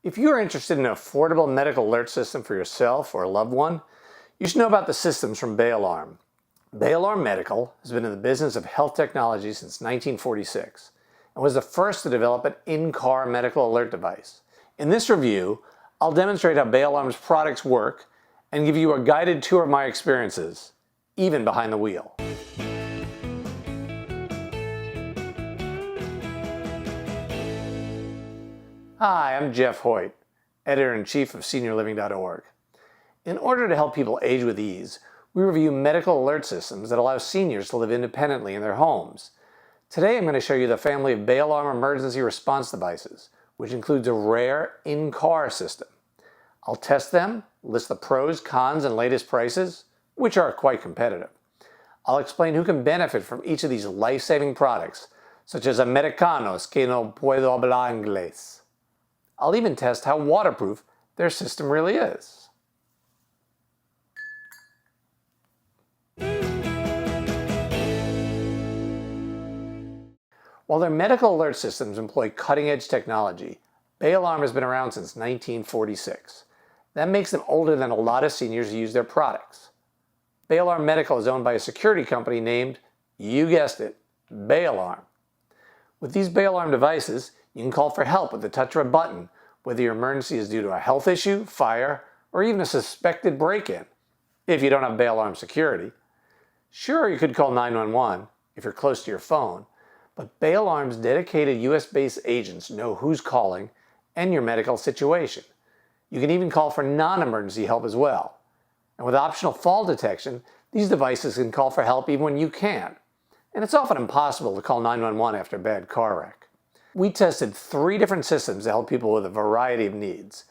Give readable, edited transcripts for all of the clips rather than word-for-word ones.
If you are interested in an affordable medical alert system for yourself or a loved one, you should know about the systems from Bay Alarm. Bay Alarm Medical has been in the business of health technology since 1946 and was the first to develop an in-car medical alert device. In this review, I'll demonstrate how Bay Alarm's products work and give you a guided tour of my experiences, even behind the wheel. Hi, I'm Jeff Hoyt, Editor-in-Chief of SeniorLiving.Org. In order to help people age with ease, we review medical alert systems that allow seniors to live independently in their homes. Today I'm going to show you the family of Bay Alarm emergency response devices, which includes a rare in-car system. I'll test them, list the pros, cons, and latest prices, which are quite competitive. I'll explain who can benefit from each of these life-saving products, such as Americanos que no puedo hablar inglés. I'll even test how waterproof their system really is. While their medical alert systems employ cutting-edge technology, Bay Alarm has been around since 1946. That makes them older than a lot of seniors who use their products. Bay Alarm Medical is owned by a security company named, you guessed it, Bay Alarm. With these Bay Alarm devices, you can call for help with the touch of a button, whether your emergency is due to a health issue, fire, or even a suspected break-in, if you don't have Bay Alarm security. Sure, you could call 911 if you're close to your phone, but Bay Alarm's dedicated US-based agents know who's calling and your medical situation. You can even call for non-emergency help as well. And with optional fall detection, these devices can call for help even when you can't. And it's often impossible to call 911 after a bad car wreck. We tested 3 different systems to help people with a variety of needs.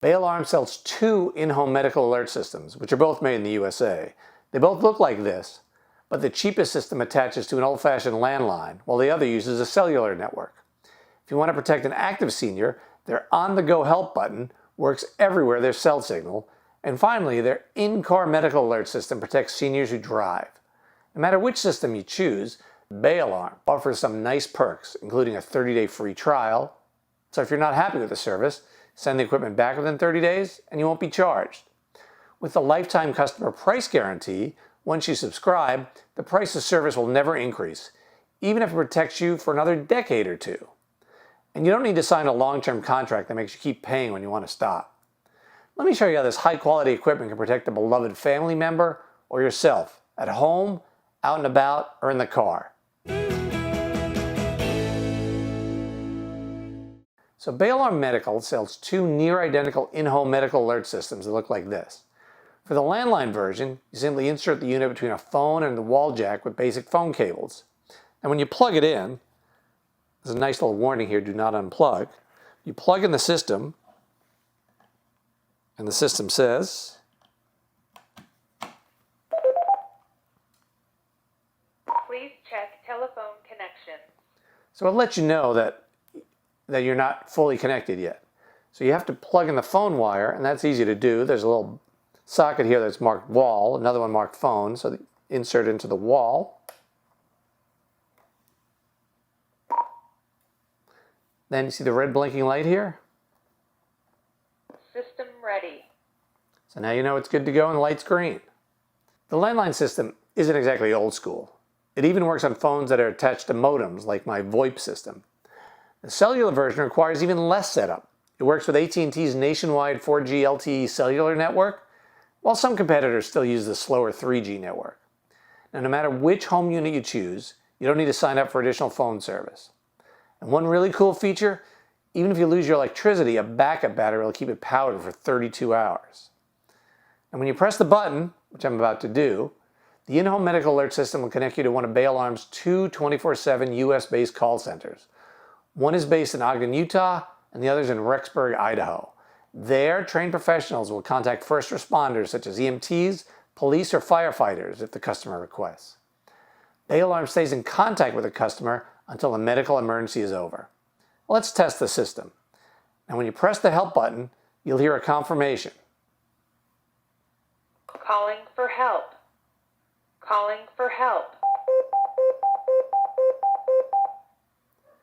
Bay Alarm sells 2 in-home medical alert systems, which are both made in the USA. They both look like this, but the cheapest system attaches to an old-fashioned landline, while the other uses a cellular network. If you want to protect an active senior, their on-the-go help button works everywhere there's cell signal. And finally, their in-car medical alert system protects seniors who drive. No matter which system you choose, Bay Alarm offers some nice perks, including a 30-day free trial. So if you're not happy with the service, send the equipment back within 30 days and you won't be charged. With the lifetime customer price guarantee, once you subscribe, the price of service will never increase, even if it protects you for another decade or 2. And you don't need to sign a long-term contract that makes you keep paying when you want to stop. Let me show you how this high-quality equipment can protect a beloved family member or yourself at home, out and about, or in the car. So Bay Alarm Medical sells 2 near-identical in-home medical alert systems that look like this. For the landline version, you simply insert the unit between a phone and the wall jack with basic phone cables. And when you plug it in, there's a nice little warning here, do not unplug. You plug in the system, and the system says, please check telephone connection. So it lets you know that you're not fully connected yet. So you have to plug in the phone wire, and that's easy to do. There's a little socket here that's marked wall, another one marked phone, so insert into the wall. Then you see the red blinking light here? System ready. So now you know it's good to go and the light's green. The landline system isn't exactly old school. It even works on phones that are attached to modems, like my VoIP system. The cellular version requires even less setup. It works with AT&T's nationwide 4G LTE cellular network, while some competitors still use the slower 3G network. Now, no matter which home unit you choose, you don't need to sign up for additional phone service. And one really cool feature, even if you lose your electricity, a backup battery will keep it powered for 32 hours. And when you press the button, which I'm about to do, the in-home medical alert system will connect you to one of Bay Alarm's 2 24/7 US-based call centers. One is based in Ogden, Utah, and the other is in Rexburg, Idaho. There, trained professionals will contact first responders such as EMTs, police, or firefighters if the customer requests. Bay Alarm stays in contact with the customer until the medical emergency is over. Let's test the system. And when you press the help button, you'll hear a confirmation. Calling for help. Calling for help.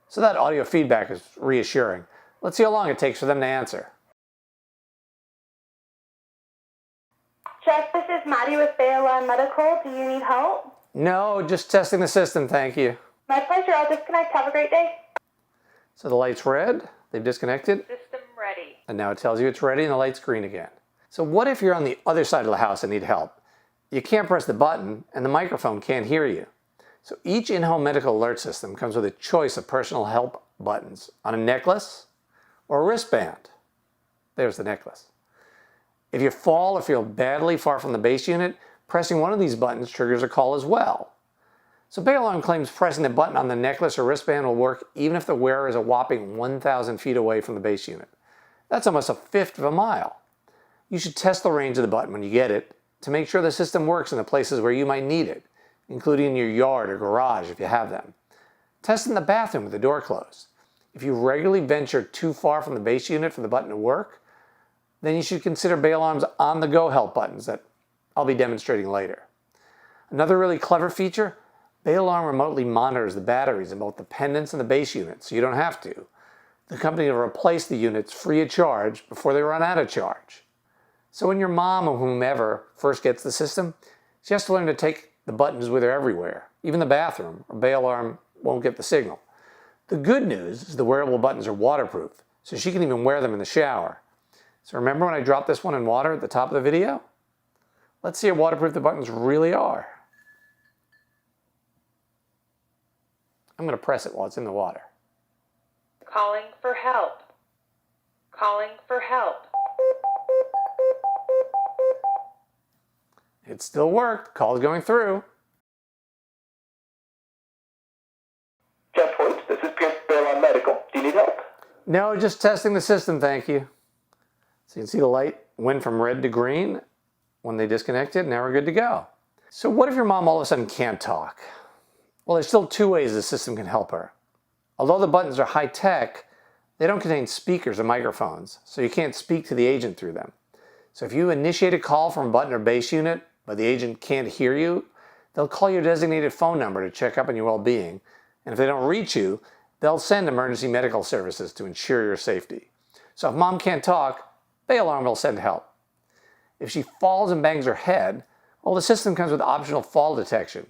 So that audio feedback is reassuring. Let's see how long it takes for them to answer. Jeff, this is Maddie with Baylor Medical. Do you need help? No, just testing the system, thank you. My pleasure. I'll disconnect. Have a great day. So the light's red, they've disconnected, System ready. and now it tells you it's ready and the light's green again. So what if you're on the other side of the house and need help? You can't press the button and the microphone can't hear you. So each in-home medical alert system comes with a choice of personal help buttons on a necklace or a wristband. There's the necklace. If you fall or feel badly far from the base unit, pressing one of these buttons triggers a call as well. So Bay Alarm claims pressing the button on the necklace or wristband will work even if the wearer is a whopping 1,000 feet away from the base unit. That's almost 1/5 of a mile. You should test the range of the button when you get it to make sure the system works in the places where you might need it, including in your yard or garage if you have them. Test in the bathroom with the door closed. If you regularly venture too far from the base unit for the button to work, then you should consider Bay Alarm's on-the-go help buttons that I'll be demonstrating later. Another really clever feature, Bay Alarm remotely monitors the batteries in both the pendants and the base unit, so you don't have to. The company will replace the units free of charge before they run out of charge. So when your mom or whomever first gets the system, she has to learn to take the buttons with her everywhere, even the bathroom, or Bay Alarm won't get the signal. The good news is the wearable buttons are waterproof, so she can even wear them in the shower. So remember when I dropped this one in water at the top of the video? Let's see how waterproof the buttons really are. I'm going to press it while it's in the water. Calling for help. Calling for help. It still worked. Call's going through. Jeff Hoyt, this is Baylor Medical. Do you need help? No, just testing the system, thank you. So you can see the light went from red to green when they disconnected. Now we're good to go. So what if your mom all of a sudden can't talk? Well, there's still two ways the system can help her. Although the buttons are high-tech, they don't contain speakers or microphones, so you can't speak to the agent through them. So if you initiate a call from a button or base unit, but the agent can't hear you, they'll call your designated phone number to check up on your well-being. And if they don't reach you, they'll send emergency medical services to ensure your safety. So if mom can't talk, Bay Alarm will send help. If she falls and bangs her head, well, the system comes with optional fall detection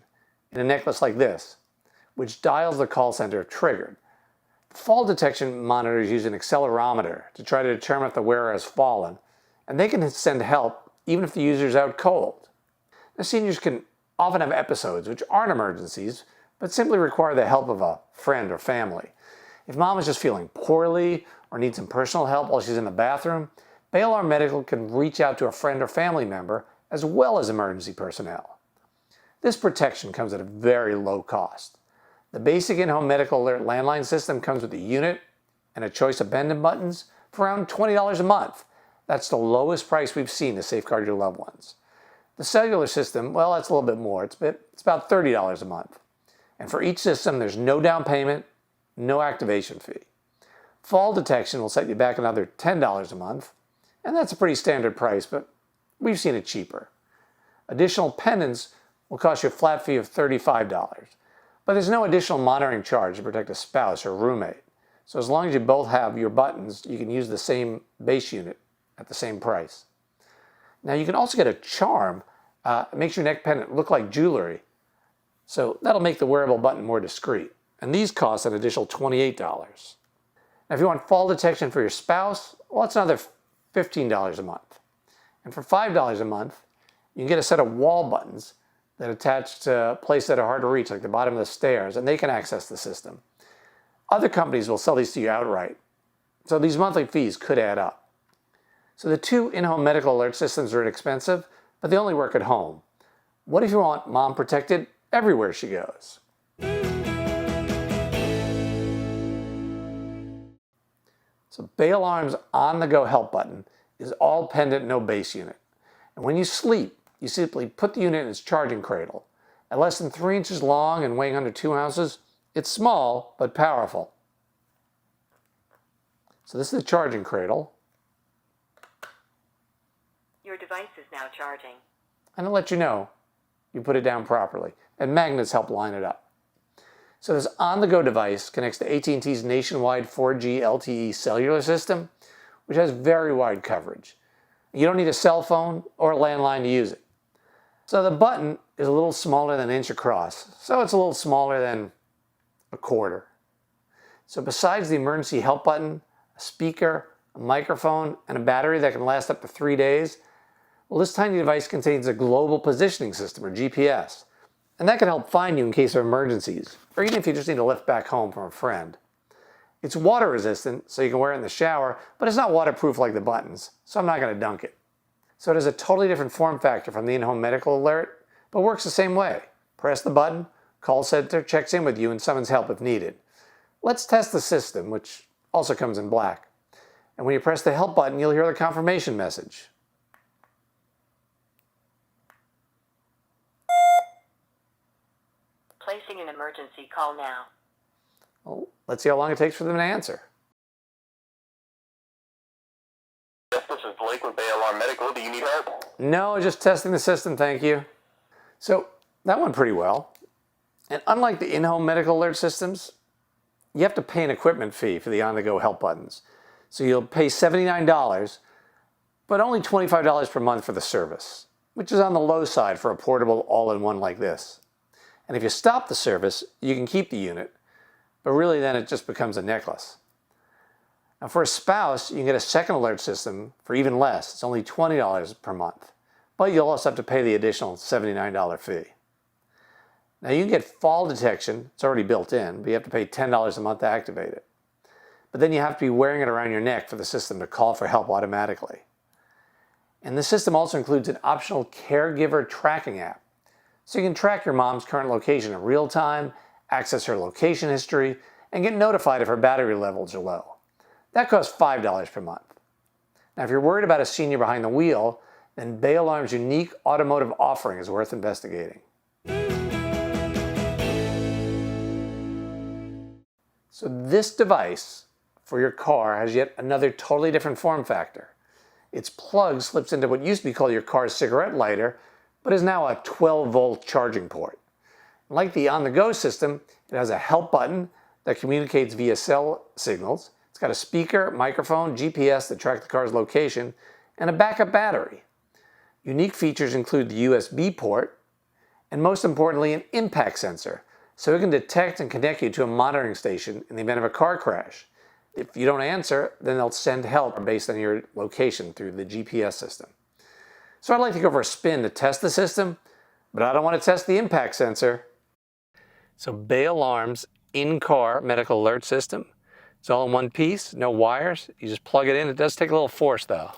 in a necklace like this, which dials the call center if triggered. The fall detection monitors use an accelerometer to try to determine if the wearer has fallen, and they can send help even if the user is out cold. Now, seniors can often have episodes which aren't emergencies, but simply require the help of a friend or family. If mom is just feeling poorly or needs some personal help while she's in the bathroom, Bay Alarm Medical can reach out to a friend or family member as well as emergency personnel. This protection comes at a very low cost. The basic in-home medical alert landline system comes with a unit and a choice of pendant buttons for around $20 a month. That's the lowest price we've seen to safeguard your loved ones. The cellular system, well, that's a little bit more. It's about $30 a month. And for each system, there's no down payment, no activation fee. Fall detection will set you back another $10 a month, and that's a pretty standard price, but we've seen it cheaper. Additional pendants will cost you a flat fee of $35, but there's no additional monitoring charge to protect a spouse or roommate. So as long as you both have your buttons, you can use the same base unit at the same price. Now you can also get a charm. It makes your neck pendant look like jewelry. So that'll make the wearable button more discreet. And these cost an additional $28. Now if you want fall detection for your spouse, well, that's another $15 a month. And for $5 a month, you can get a set of wall buttons that attach to places that are hard to reach, like the bottom of the stairs, and they can access the system. Other companies will sell these to you outright. So these monthly fees could add up. So the two in-home medical alert systems are inexpensive, but they only work at home. What if you want mom protected everywhere she goes? So Bay Alarm's on-the-go help button is all pendant, no base unit. And when you sleep, you simply put the unit in its charging cradle. At less than 3 inches long and weighing under 2 ounces, it's small but powerful. So this is the charging cradle. Your device is now charging. And it'll let you know you put it down properly. And magnets help line it up. So this on-the-go device connects to AT&T's nationwide 4G LTE cellular system, which has very wide coverage. You don't need a cell phone or a landline to use it. So the button is a little smaller than an inch across, so it's a little smaller than a quarter. So besides the emergency help button, a speaker, a microphone, and a battery that can last up to 3 days, well, this tiny device contains a global positioning system, or GPS, and that can help find you in case of emergencies, or even if you just need a lift back home from a friend. It's water resistant, so you can wear it in the shower, but it's not waterproof like the buttons, so I'm not going to dunk it. So it has a totally different form factor from the in-home medical alert, but works the same way. Press the button, call center checks in with you and summons help if needed. Let's test the system, which also comes in black. And when you press the help button, you'll hear the confirmation message. Placing an emergency call now. Well, let's see how long it takes for them to answer. Yes, this is Blake with Bay Alarm Medical. Do you need help? No, just testing the system, thank you. So that went pretty well. And unlike the in-home medical alert systems, you have to pay an equipment fee for the on-the-go help buttons. So you'll pay $79, but only $25 per month for the service, which is on the low side for a portable all-in-one like this. And if you stop the service, you can keep the unit, but really then it just becomes a necklace. Now for a spouse, you can get a second alert system for even less. It's only $20 per month, but you'll also have to pay the additional $79 fee. Now you can get fall detection, it's already built in, but you have to pay $10 a month to activate it. But then you have to be wearing it around your neck for the system to call for help automatically. And the system also includes an optional caregiver tracking app. So you can track your mom's current location in real time, access her location history, and get notified if her battery levels are low. That costs $5 per month. Now if you're worried about a senior behind the wheel, then Bay Alarm's unique automotive offering is worth investigating. So this device for your car has yet another totally different form factor. Its plug slips into what used to be called your car's cigarette lighter, but is now a 12-volt charging port. Like the on-the-go system, it has a help button that communicates via cell signals. It's got a speaker, microphone, GPS that track the car's location, and a backup battery. Unique features include the USB port, and most importantly, an impact sensor, so it can detect and connect you to a monitoring station in the event of a car crash. If you don't answer, then they'll send help based on your location through the GPS system. So I'd like to go for a spin to test the system, but I don't want to test the impact sensor. So Bay Alarm's in-car medical alert system. It's all in one piece, no wires. You just plug it in. It does take a little force though.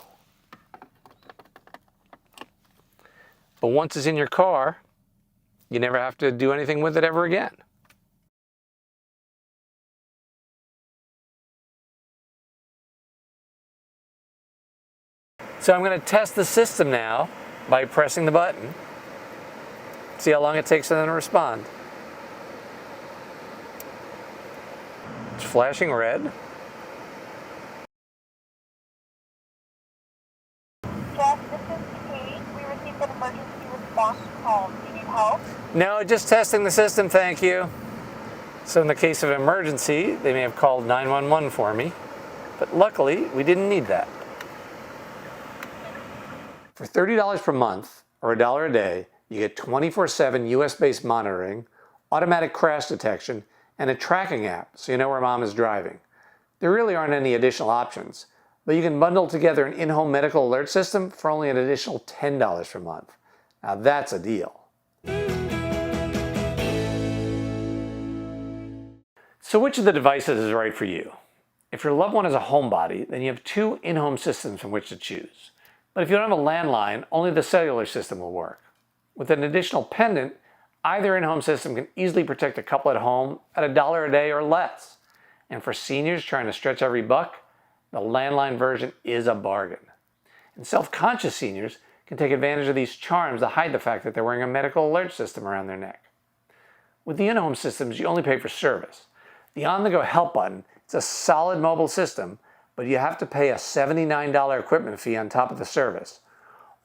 But once it's in your car, you never have to do anything with it ever again. So I'm going to test the system now by pressing the button. See how long it takes for them to respond. It's flashing red. Jeff, this is Kate. We received an emergency response call. Do you need help? No, just testing the system, thank you. So in the case of an emergency, they may have called 911 for me, but luckily we didn't need that. For $30 per month, or $1 a day, you get 24/7 US-based monitoring, automatic crash detection, and a tracking app so you know where mom is driving. There really aren't any additional options, but you can bundle together an in-home medical alert system for only an additional $10 per month. Now that's a deal. So which of the devices is right for you? If your loved one is a homebody, then you have two in-home systems from which to choose. But if you don't have a landline, only the cellular system will work. With an additional pendant, either in-home system can easily protect a couple at home at $1 a day or less. And for seniors trying to stretch every buck, the landline version is a bargain. And self-conscious seniors can take advantage of these charms to hide the fact that they're wearing a medical alert system around their neck. With the in-home systems, you only pay for service. The on-the-go help button, it's a solid mobile system, but you have to pay a $79 equipment fee on top of the service.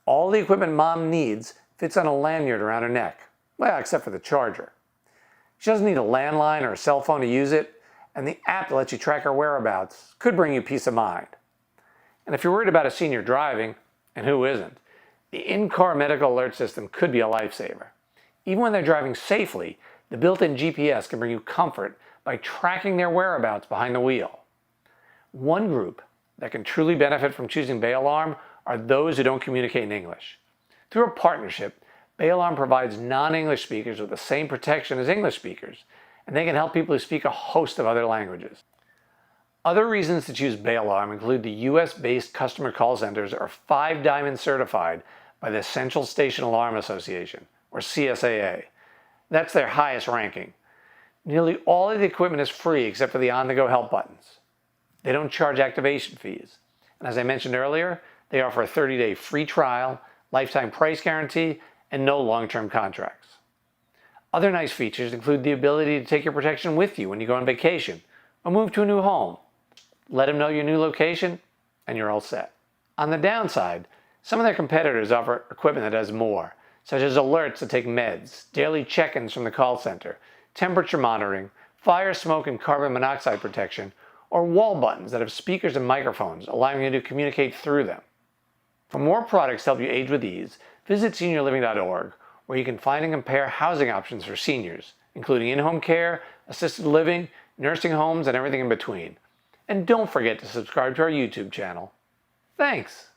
All the equipment mom needs fits on a lanyard around her neck, well, except for the charger. She doesn't need a landline or a cell phone to use it, and the app that lets you track her whereabouts could bring you peace of mind. And if you're worried about a senior driving, and who isn't, the in-car medical alert system could be a lifesaver. Even when they're driving safely, the built-in GPS can bring you comfort by tracking their whereabouts behind the wheel. One group that can truly benefit from choosing Bay Alarm are those who don't communicate in English. Through a partnership, Bay Alarm provides non-English speakers with the same protection as English speakers, and they can help people who speak a host of other languages. Other reasons to choose Bay Alarm include the US-based customer call centers are 5 Diamond certified by the Central Station Alarm Association, or CSAA. That's their highest ranking. Nearly all of the equipment is free except for the on-the-go help buttons. They don't charge activation fees. And as I mentioned earlier, they offer a 30-day free trial, lifetime price guarantee, and no long-term contracts. Other nice features include the ability to take your protection with you when you go on vacation or move to a new home. Let them know your new location, and you're all set. On the downside, some of their competitors offer equipment that does more, such as alerts to take meds, daily check-ins from the call center, temperature monitoring, fire, smoke, and carbon monoxide protection, or wall buttons that have speakers and microphones, allowing you to communicate through them. For more products to help you age with ease, visit SeniorLiving.Org, where you can find and compare housing options for seniors, including in-home care, assisted living, nursing homes, and everything in between. And don't forget to subscribe to our YouTube channel. Thanks!